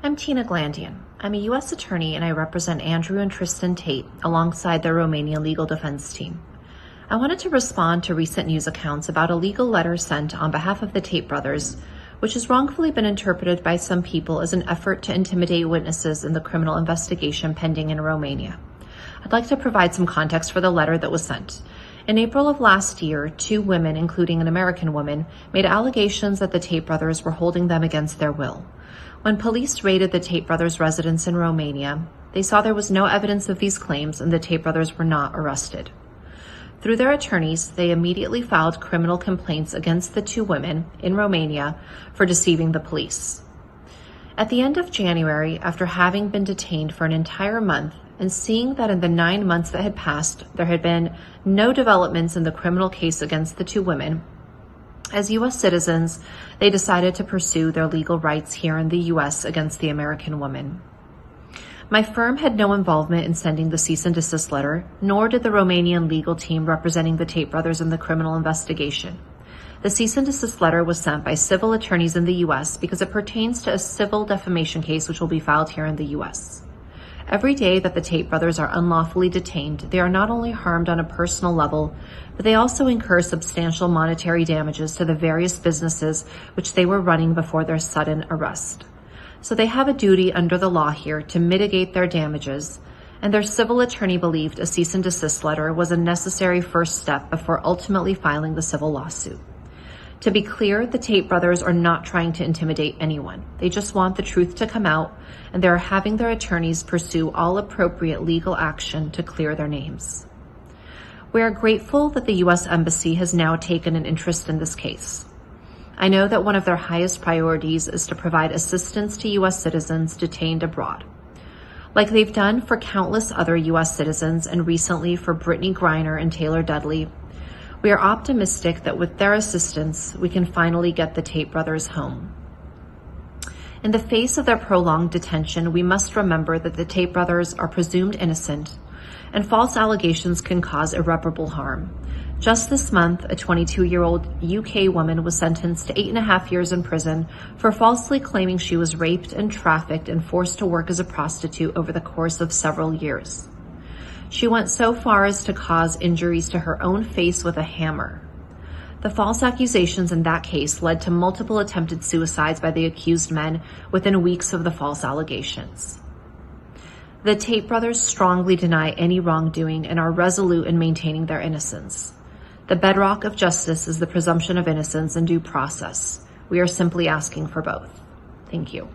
I'm Tina Glandian. I'm a U.S. attorney and I represent Andrew and Tristan Tate alongside their Romanian legal defense team. I wanted to respond to recent news accounts about a legal letter sent on behalf of the Tate brothers, which has wrongfully been interpreted by some people as an effort to intimidate witnesses in the criminal investigation pending in Romania. I'd like to provide some context for the letter that was sent. In April of last year, 2 women, including an American woman, made allegations that the Tate brothers were holding them against their will. When police raided the Tate brothers' residence in Romania, they saw there was no evidence of these claims and the Tate brothers were not arrested. Through their attorneys, they immediately filed criminal complaints against the 2 women in Romania for deceiving the police. At the end of January, after having been detained for an entire month and seeing that in the 9 months that had passed, there had been no developments in the criminal case against the 2 women, as U.S. citizens, they decided to pursue their legal rights here in the U.S. against the American woman. My firm had no involvement in sending the cease and desist letter, nor did the Romanian legal team representing the Tate brothers in the criminal investigation. The cease and desist letter was sent by civil attorneys in the U.S. because it pertains to a civil defamation case which will be filed here in the U.S. Every day that the Tate brothers are unlawfully detained, they are not only harmed on a personal level, but they also incur substantial monetary damages to the various businesses which they were running before their sudden arrest. So they have a duty under the law here to mitigate their damages, and their civil attorney believed a cease and desist letter was a necessary first step before ultimately filing the civil lawsuit. To be clear, the Tate brothers are not trying to intimidate anyone. They just want the truth to come out, and they are having their attorneys pursue all appropriate legal action to clear their names. We are grateful that the U.S. Embassy has now taken an interest in this case. I know that one of their highest priorities is to provide assistance to U.S. citizens detained abroad. Like they've done for countless other U.S. citizens and recently for Brittany Griner and Taylor Dudley, we are optimistic that with their assistance, we can finally get the Tate brothers home. In the face of their prolonged detention, we must remember that the Tate brothers are presumed innocent, and false allegations can cause irreparable harm. Just this month, a 22-year-old UK woman was sentenced to 8.5 years in prison for falsely claiming she was raped and trafficked and forced to work as a prostitute over the course of several years. She went so far as to cause injuries to her own face with a hammer. The false accusations in that case led to multiple attempted suicides by the accused men within weeks of the false allegations. The Tate brothers strongly deny any wrongdoing and are resolute in maintaining their innocence. The bedrock of justice is the presumption of innocence and due process. We are simply asking for both. Thank you.